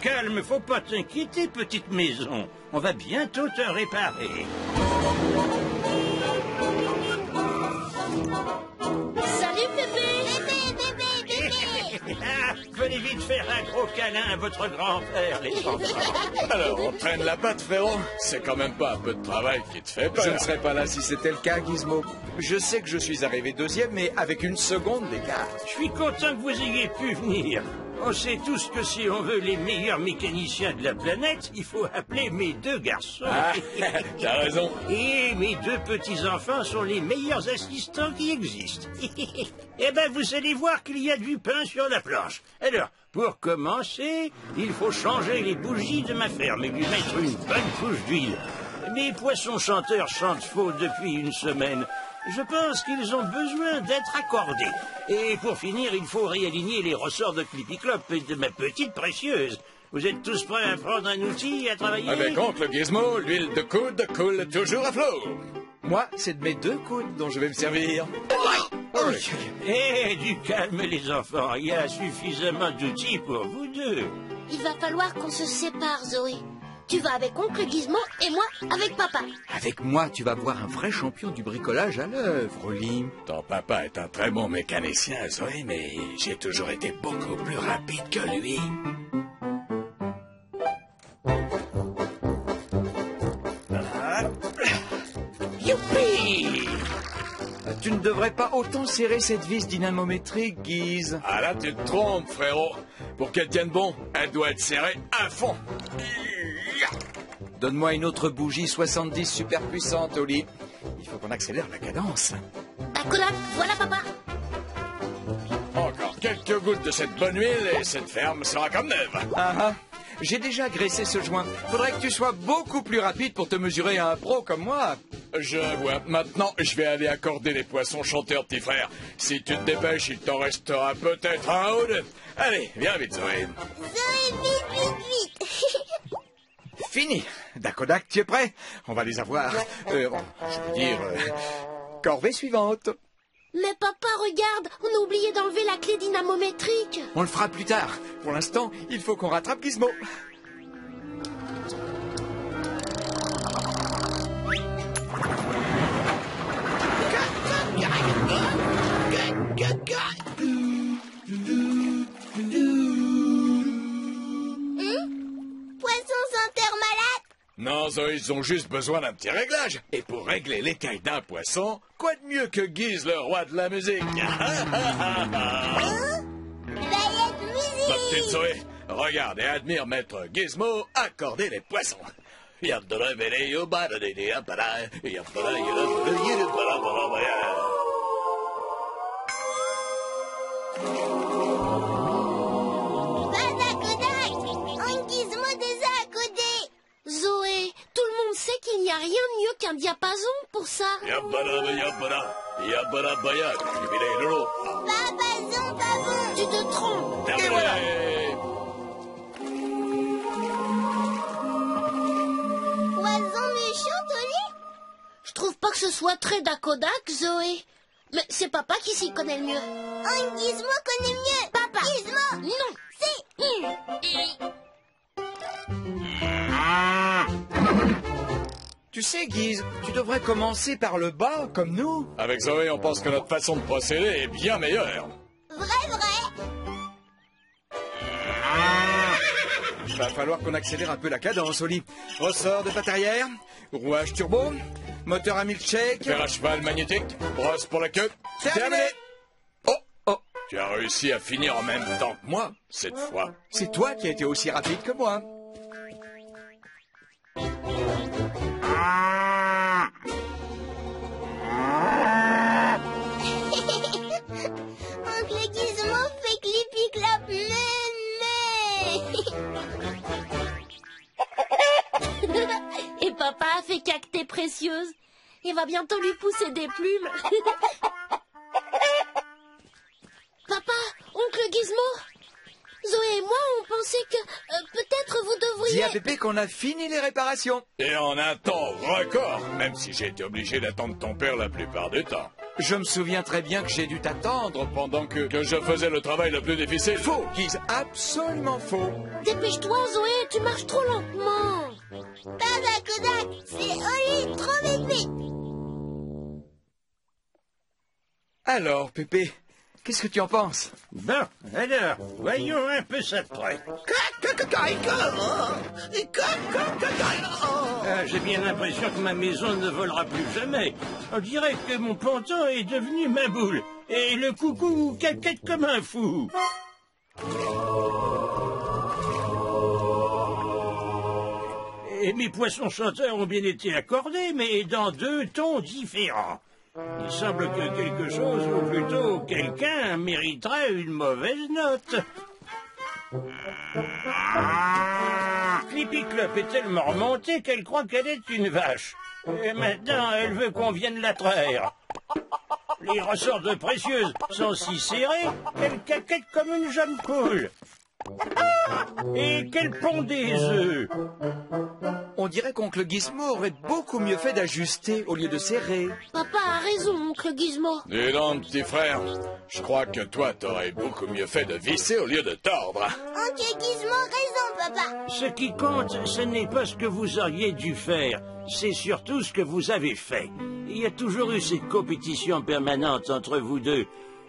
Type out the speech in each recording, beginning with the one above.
calme, faut pas t'inquiéter, petite maison. On va bientôt te réparer. Salut, Pépé! Ah, venez vite faire un gros câlin à votre grand-père, les enfants. Alors, on traîne la patte, frérot. C'est quand même pas un peu de travail qui te fait peur. Je ne serais pas là si c'était le cas, Gizmo. Je sais que je suis arrivé deuxième, mais avec une seconde d'écart. Je suis content que vous ayez pu venir. On sait tous que si on veut les meilleurs mécaniciens de la planète, il faut appeler mes deux garçons. Ah, t'as raison. Et mes deux petits-enfants sont les meilleurs assistants qui existent. Eh ben, vous allez voir qu'il y a du pain sur la planche. Alors, pour commencer, il faut changer les bougies de ma ferme et lui mettre une bonne couche d'huile. Mes poissons chanteurs chantent faux depuis une semaine. Je pense qu'ils ont besoin d'être accordés. Et pour finir, il faut réaligner les ressorts de Clippy-Clop et de ma petite précieuse. Vous êtes tous prêts à prendre un outil et à travailler? Avec oncle Gizmo, l'huile de coude coule toujours à flot. Moi, c'est de mes deux coudes dont je vais me servir. Eh, du calme, les enfants. Il y a suffisamment d'outils pour vous deux. Il va falloir qu'on se sépare, Zoé. Tu vas avec oncle Gizmo et moi avec papa. Avec moi, tu vas voir un vrai champion du bricolage à l'œuvre, Oli. Ton papa est un très bon mécanicien, Zoé, mais j'ai toujours été beaucoup plus rapide que lui. Youpi! Tu ne devrais pas autant serrer cette vis dynamométrique, Giz. Ah là, tu te trompes, frérot. Pour qu'elle tienne bon, elle doit être serrée à fond. Donne-moi une autre bougie 70 super puissante, Oli. Il faut qu'on accélère la cadence. Dakodak, voilà papa. Encore quelques gouttes de cette bonne huile et cette ferme sera comme neuve. Ah ah, j'ai déjà graissé ce joint. Faudrait que tu sois beaucoup plus rapide pour te mesurer à un pro comme moi. Je vois. Maintenant, je vais aller accorder les poissons chanteurs, petit frère. Si tu te dépêches, il t'en restera peut-être un ou deux. Allez, viens vite, Zoé. Zoé, vite. Fini. Dakodak, tu es prêt? On va les avoir. Je veux dire... corvée suivante. Mais papa, regarde, on a oublié d'enlever la clé dynamométrique. On le fera plus tard. Pour l'instant, il faut qu'on rattrape Gizmo. Poisson senteur malade. Non, Zoé, ils ont juste besoin d'un petit réglage. Et pour régler l'écaille d'un poisson, quoi de mieux que Giz, le roi de la musique? Bayette musique. Ma petite Zoé, regarde et admire maître Gizmo accorder les poissons. Zoé, tout le monde sait qu'il n'y a rien de mieux qu'un diapason pour ça. Diapason, pavon. Tu te trompes. Et voilà. Poison méchant, Oli? Je trouve pas que ce soit très Dakodak, Zoé. Mais c'est papa qui s'y connaît le mieux. Oh, Gizmo connaît mieux. Papa. Gizmo. Non. Si. Tu sais, Giz, tu devrais commencer par le bas, comme nous. Avec Zoé, on pense que notre façon de procéder est bien meilleure. Vrai. Va falloir qu'on accélère un peu la cadence, Oli. Ressort de patte arrière, rouage turbo, moteur à milkshake. Fer à cheval magnétique, brosse pour la queue. Terminé. Oh, Tu as réussi à finir en même temps que moi, cette fois. c'est toi qui as été aussi rapide que moi. Oncle Gizmo fait Clippy-Clop, Et papa a fait cacté précieuse. Il va bientôt lui pousser des plumes. Papa, oncle Gizmo, Zoé et moi, on pensait que peut-être vous devriez... Dis à Pépé qu'on a fini les réparations. Et en un temps record, même si j'ai été obligé d'attendre ton père la plupart du temps. Je me souviens très bien que j'ai dû t'attendre pendant que... Que je faisais le travail le plus difficile. Faux, Guise, absolument faux. Dépêche-toi, Zoé, tu marches trop lentement. Pas Dakodak, c'est Oli, trop vite vite. Alors, Pépé, qu'est-ce que tu en penses? Bon, alors, voyons un peu ça de près. J'ai bien l'impression que ma maison ne volera plus jamais. On dirait que mon ponton est devenu ma boule. Et le coucou caquette comme un fou. Et mes poissons chanteurs ont bien été accordés, mais dans 2 tons différents. Il semble que quelque chose, ou plutôt quelqu'un, mériterait une mauvaise note. Clippy Clop est tellement remontée qu'elle croit qu'elle est une vache. Et maintenant, elle veut qu'on vienne la traire. Les ressorts de précieuses sont si serrés qu'elle caquette comme une jeune poule. Et qu'elle pond des œufs. On dirait qu'oncle Gizmo aurait beaucoup mieux fait d'ajuster au lieu de serrer. Papa a raison, oncle Gizmo. Dis donc, petit frère, je crois que toi, t'aurais beaucoup mieux fait de visser au lieu de tordre. Oncle Gizmo a raison, papa. Ce qui compte, ce n'est pas ce que vous auriez dû faire, c'est surtout ce que vous avez fait. Il y a toujours eu cette compétition permanente entre vous deux.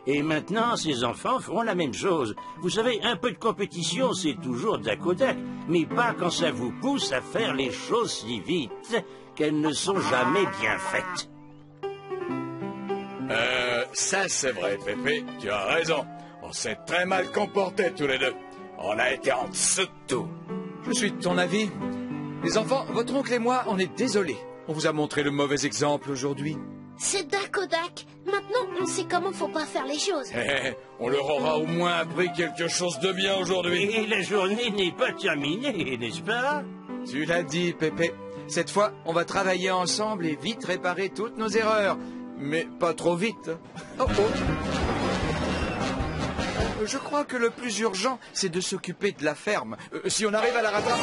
Et maintenant, ces enfants feront la même chose. Vous savez, un peu de compétition, c'est toujours Dakodak, mais pas quand ça vous pousse à faire les choses si vite qu'elles ne sont jamais bien faites. Ça c'est vrai, Pépé, tu as raison. On s'est très mal comportés tous les deux. On a été en dessous de tout. Je suis de ton avis. Les enfants, votre oncle et moi, on est désolés. On vous a montré le mauvais exemple aujourd'hui. C'est Dakodak. Maintenant, on sait comment faut pas faire les choses. On leur aura au moins appris quelque chose de bien aujourd'hui. Et la journée n'est pas terminée, n'est-ce pas? Tu l'as dit, Pépé. Cette fois, on va travailler ensemble et vite réparer toutes nos erreurs. Mais pas trop vite. Oh oh. Je crois que le plus urgent, c'est de s'occuper de la ferme. Si on arrive à la rattraper...